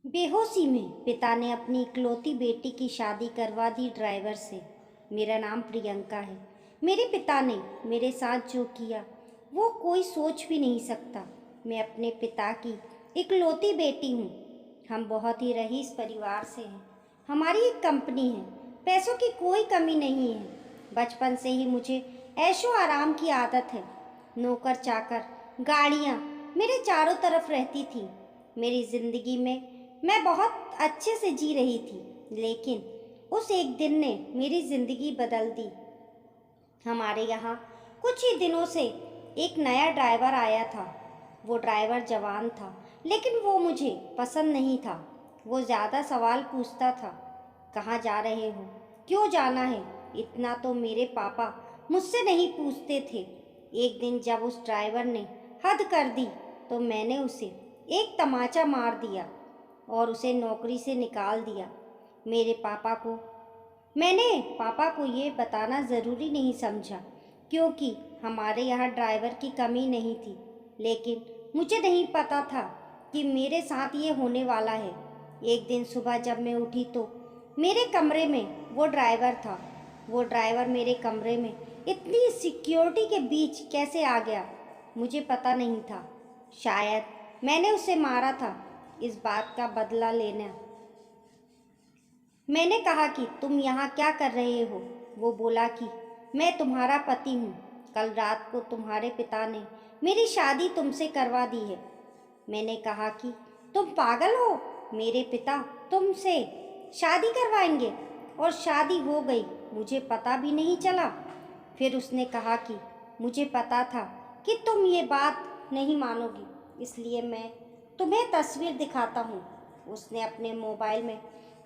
बेहोशी में पिता ने अपनी इकलौती बेटी की शादी करवा दी ड्राइवर से। मेरा नाम प्रियंका है। मेरे पिता ने मेरे साथ जो किया वो कोई सोच भी नहीं सकता। मैं अपने पिता की इकलौती बेटी हूँ। हम बहुत ही रईस परिवार से हैं। हमारी एक कंपनी है। पैसों की कोई कमी नहीं है। बचपन से ही मुझे ऐशो आराम की आदत है। नौकर चाकर, गाड़ियाँ मेरे चारों तरफ रहती थी। मेरी ज़िंदगी में मैं बहुत अच्छे से जी रही थी, लेकिन उस एक दिन ने मेरी ज़िंदगी बदल दी। हमारे यहाँ कुछ ही दिनों से एक नया ड्राइवर आया था। वो ड्राइवर जवान था, लेकिन वो मुझे पसंद नहीं था। वो ज़्यादा सवाल पूछता था। कहाँ जा रहे हो? क्यों जाना है? इतना तो मेरे पापा मुझसे नहीं पूछते थे। एक दिन जब उस ड्राइवर ने हद कर दी तो मैंने उसे एक तमाचा मार दिया और उसे नौकरी से निकाल दिया। मेरे पापा को मैंने पापा को ये बताना ज़रूरी नहीं समझा, क्योंकि हमारे यहाँ ड्राइवर की कमी नहीं थी। लेकिन मुझे नहीं पता था कि मेरे साथ ये होने वाला है। एक दिन सुबह जब मैं उठी तो मेरे कमरे में वो ड्राइवर था। वो ड्राइवर मेरे कमरे में इतनी सिक्योरिटी के बीच कैसे आ गया, मुझे पता नहीं था। शायद मैंने उसे मारा था, इस बात का बदला लेना। मैंने कहा कि तुम यहाँ क्या कर रहे हो? वो बोला कि मैं तुम्हारा पति हूँ। कल रात को तुम्हारे पिता ने मेरी शादी तुमसे करवा दी है। मैंने कहा कि तुम पागल हो? मेरे पिता तुमसे शादी करवाएंगे? और शादी हो गई, मुझे पता भी नहीं चला। फिर उसने कहा कि मुझे पता था कि तुम ये बात नहीं मानोगी, इसलिए मैं तुम्हें तस्वीर दिखाता हूँ। उसने अपने मोबाइल में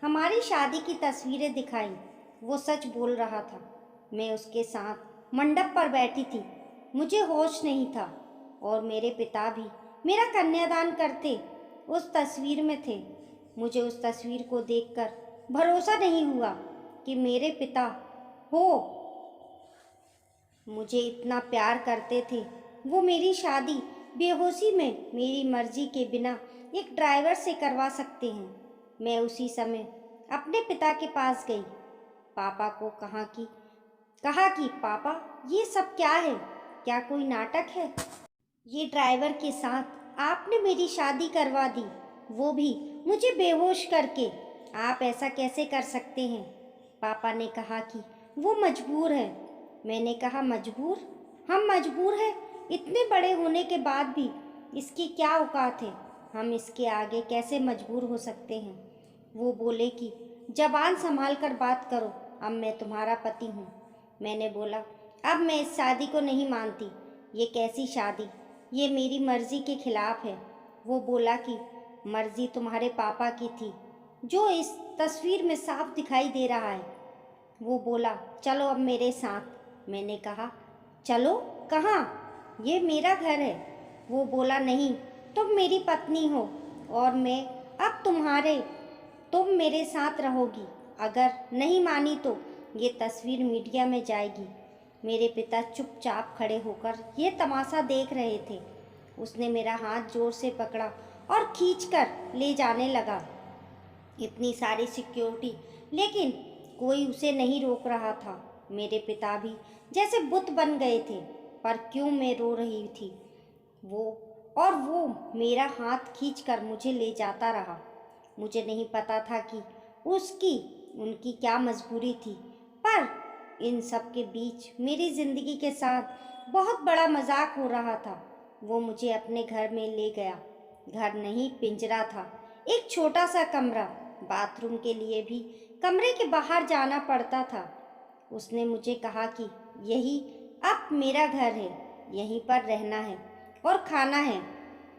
हमारी शादी की तस्वीरें दिखाई। वो सच बोल रहा था। मैं उसके साथ मंडप पर बैठी थी। मुझे होश नहीं था और मेरे पिता भी मेरा कन्यादान करते उस तस्वीर में थे। मुझे उस तस्वीर को देखकर भरोसा नहीं हुआ कि मेरे पिता हो मुझे इतना प्यार करते थे। वो मेरी शादी बेहोशी में मेरी मर्जी के बिना एक ड्राइवर से करवा सकते हैं। मैं उसी समय अपने पिता के पास गई। पापा को कहा कि पापा, ये सब क्या है? क्या कोई नाटक है? ये ड्राइवर के साथ आपने मेरी शादी करवा दी, वो भी मुझे बेहोश करके। आप ऐसा कैसे कर सकते हैं? पापा ने कहा कि वो मजबूर है। मैंने कहा मजबूर? हम मजबूर हैं? इतने बड़े होने के बाद भी इसकी क्या औकात है? हम इसके आगे कैसे मजबूर हो सकते हैं? वो बोले कि जबान संभाल कर बात करो, अब मैं तुम्हारा पति हूँ। मैंने बोला अब मैं इस शादी को नहीं मानती। ये कैसी शादी? ये मेरी मर्जी के खिलाफ है। वो बोला कि मर्जी तुम्हारे पापा की थी, जो इस तस्वीर में साफ दिखाई दे रहा है। वो बोला चलो अब मेरे साथ। मैंने कहा चलो कहाँ? ये मेरा घर है। वो बोला नहीं, तुम मेरी पत्नी हो और मैं अब तुम मेरे साथ रहोगी। अगर नहीं मानी तो ये तस्वीर मीडिया में जाएगी। मेरे पिता चुपचाप खड़े होकर ये तमाशा देख रहे थे। उसने मेरा हाथ जोर से पकड़ा और खींचकर ले जाने लगा। इतनी सारी सिक्योरिटी, लेकिन कोई उसे नहीं रोक रहा था। मेरे पिता भी जैसे बुत बन गए थे। पर क्यों मैं रो रही थी? वो वो मेरा हाथ खींचकर मुझे ले जाता रहा। मुझे नहीं पता था कि उनकी क्या मजबूरी थी। पर इन सब के बीच मेरी ज़िंदगी के साथ बहुत बड़ा मजाक हो रहा था। वो मुझे अपने घर में ले गया। घर नहीं, पिंजरा था। एक छोटा सा कमरा। बाथरूम के लिए भी कमरे के बाहर जाना पड़ता था। उसने मुझे कहा कि यही अब मेरा घर है, यहीं पर रहना है और खाना है।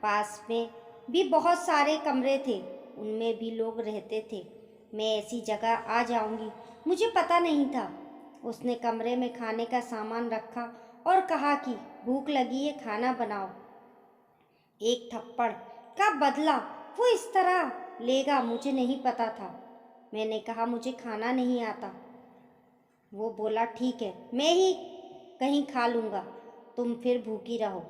पास में भी बहुत सारे कमरे थे, उनमें भी लोग रहते थे। मैं ऐसी जगह आ जाऊंगी मुझे पता नहीं था। उसने कमरे में खाने का सामान रखा और कहा कि भूख लगी है, खाना बनाओ। एक थप्पड़ का बदला वो इस तरह लेगा मुझे नहीं पता था। मैंने कहा मुझे खाना नहीं आता। वो बोला ठीक है, मैं ही कहीं खा लूँगा, तुम फिर भूखी रहो।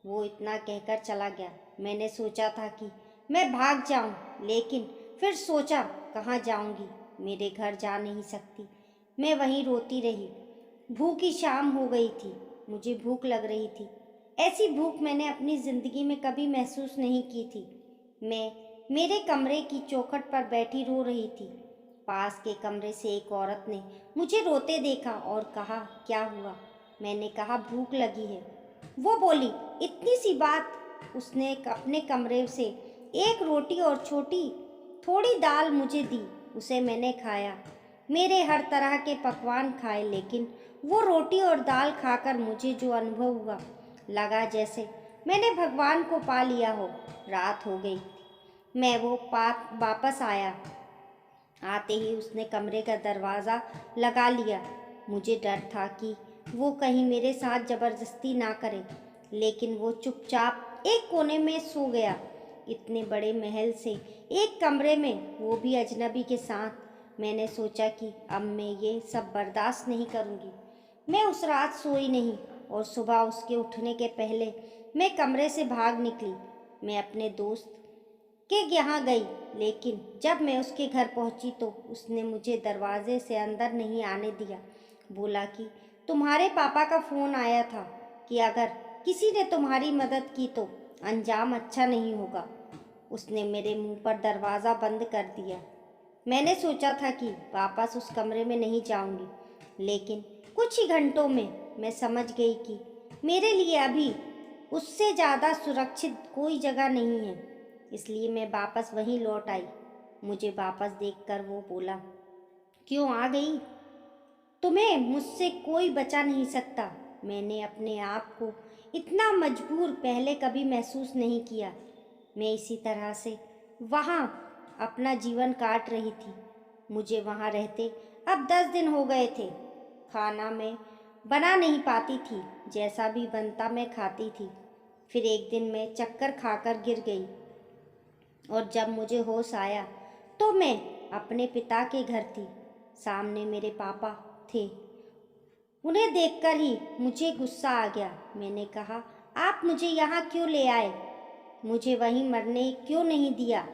वो इतना कहकर चला गया। मैंने सोचा था कि मैं भाग जाऊं, लेकिन फिर सोचा कहाँ जाऊंगी, मेरे घर जा नहीं सकती। मैं वहीं रोती रही। भूखी शाम हो गई थी, मुझे भूख लग रही थी। ऐसी भूख मैंने अपनी ज़िंदगी में कभी महसूस नहीं की थी। मैं मेरे कमरे की चौखट पर बैठी रो रही थी। पास के कमरे से एक औरत ने मुझे रोते देखा और कहा, क्या हुआ? मैंने कहा, भूख लगी है। वो बोली, इतनी सी बात। उसने अपने कमरे से एक रोटी और छोटी थोड़ी दाल मुझे दी। उसे मैंने खाया। मेरे हर तरह के पकवान खाए, लेकिन वो रोटी और दाल खाकर मुझे जो अनुभव हुआ, लगा जैसे मैंने भगवान को पा लिया हो। रात हो गई। मैं वो पाप वापस आया। आते ही उसने कमरे का दरवाज़ा लगा लिया। मुझे डर था कि वो कहीं मेरे साथ ज़बरदस्ती ना करे, लेकिन वो चुपचाप एक कोने में सो गया। इतने बड़े महल से एक कमरे में, वो भी अजनबी के साथ। मैंने सोचा कि अब मैं ये सब बर्दाश्त नहीं करूँगी। मैं उस रात सोई नहीं और सुबह उसके उठने के पहले मैं कमरे से भाग निकली। मैं अपने दोस्त के यहाँ गई, लेकिन जब मैं उसके घर पहुँची तो उसने मुझे दरवाजे से अंदर नहीं आने दिया। बोला कि तुम्हारे पापा का फ़ोन आया था कि अगर किसी ने तुम्हारी मदद की तो अंजाम अच्छा नहीं होगा। उसने मेरे मुंह पर दरवाज़ा बंद कर दिया। मैंने सोचा था कि वापस उस कमरे में नहीं जाऊंगी, लेकिन कुछ ही घंटों में मैं समझ गई कि मेरे लिए अभी उससे ज़्यादा सुरक्षित कोई जगह नहीं है। इसलिए मैं वापस वहीं लौट आई। मुझे वापस देखकर वो बोला, क्यों आ गई? तुम्हें मुझसे कोई बचा नहीं सकता। मैंने अपने आप को इतना मजबूर पहले कभी महसूस नहीं किया। मैं इसी तरह से वहाँ अपना जीवन काट रही थी। मुझे वहाँ रहते अब 10 दिन हो गए थे। खाना मैं बना नहीं पाती थी, जैसा भी बनता मैं खाती थी। फिर एक दिन मैं चक्कर खाकर गिर गई और जब मुझे होश आया तो मैं अपने पिता के घर थी। सामने मेरे पापा थे। उन्हें देखकर ही मुझे गुस्सा आ गया। मैंने कहा, आप मुझे यहाँ क्यों ले आए? मुझे वहीं मरने क्यों नहीं दिया?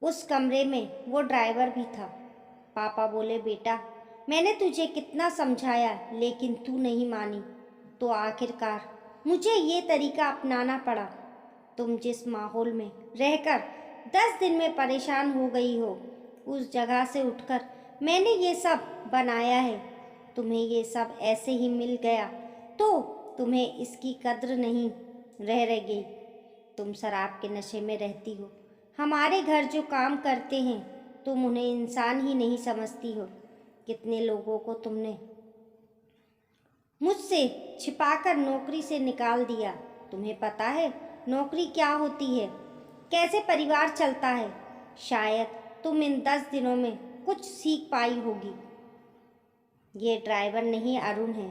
उस कमरे में वो ड्राइवर भी था। पापा बोले, बेटा, मैंने तुझे कितना समझाया लेकिन तू नहीं मानी, तो आखिरकार मुझे ये तरीका अपनाना पड़ा। तुम जिस माहौल में रहकर 10 दिन में परेशान हो गई हो, उस जगह से उठकर मैंने ये सब बनाया है। तुम्हें ये सब ऐसे ही मिल गया तो तुम्हें इसकी कद्र नहीं रह गई। तुम शराब के नशे में रहती हो। हमारे घर जो काम करते हैं तुम उन्हें इंसान ही नहीं समझती हो। कितने लोगों को तुमने मुझसे छिपाकर नौकरी से निकाल दिया। तुम्हें पता है नौकरी क्या होती है, कैसे परिवार चलता है? शायद तुम इन 10 दिनों में कुछ सीख पाई होगी। ये ड्राइवर नहीं, अरुण है,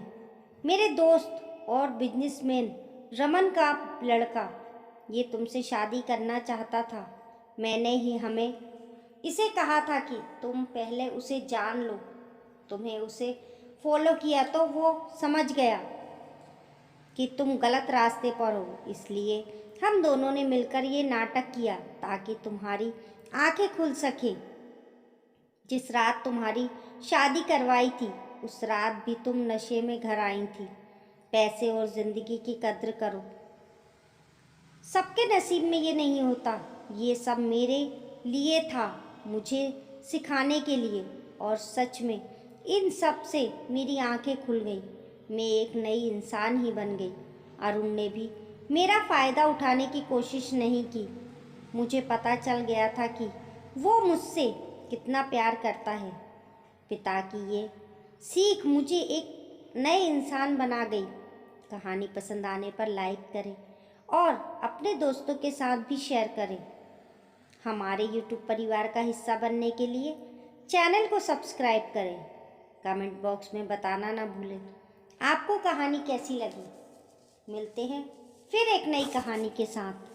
मेरे दोस्त और बिजनेसमैन रमन का लड़का। ये तुमसे शादी करना चाहता था। मैंने ही हमें इसे कहा था कि तुम पहले उसे जान लो। तुम्हें उसे फॉलो किया तो वो समझ गया कि तुम गलत रास्ते पर हो। इसलिए हम दोनों ने मिलकर ये नाटक किया ताकि तुम्हारी आंखें खुल सके। जिस रात तुम्हारी शादी करवाई थी उस रात भी तुम नशे में घर आई थी। पैसे और ज़िंदगी की कद्र करो। सबके नसीब में ये नहीं होता। ये सब मेरे लिए था, मुझे सिखाने के लिए। और सच में इन सब से मेरी आंखें खुल गई। मैं एक नई इंसान ही बन गई। अरुण ने भी मेरा फ़ायदा उठाने की कोशिश नहीं की। मुझे पता चल गया था कि वो मुझसे कितना प्यार करता है। पिता की ये सीख मुझे एक नए इंसान बना गई। कहानी पसंद आने पर लाइक करें और अपने दोस्तों के साथ भी शेयर करें। हमारे YouTube परिवार का हिस्सा बनने के लिए चैनल को सब्सक्राइब करें। कमेंट बॉक्स में बताना ना भूलें आपको कहानी कैसी लगी। मिलते हैं फिर एक नई कहानी के साथ।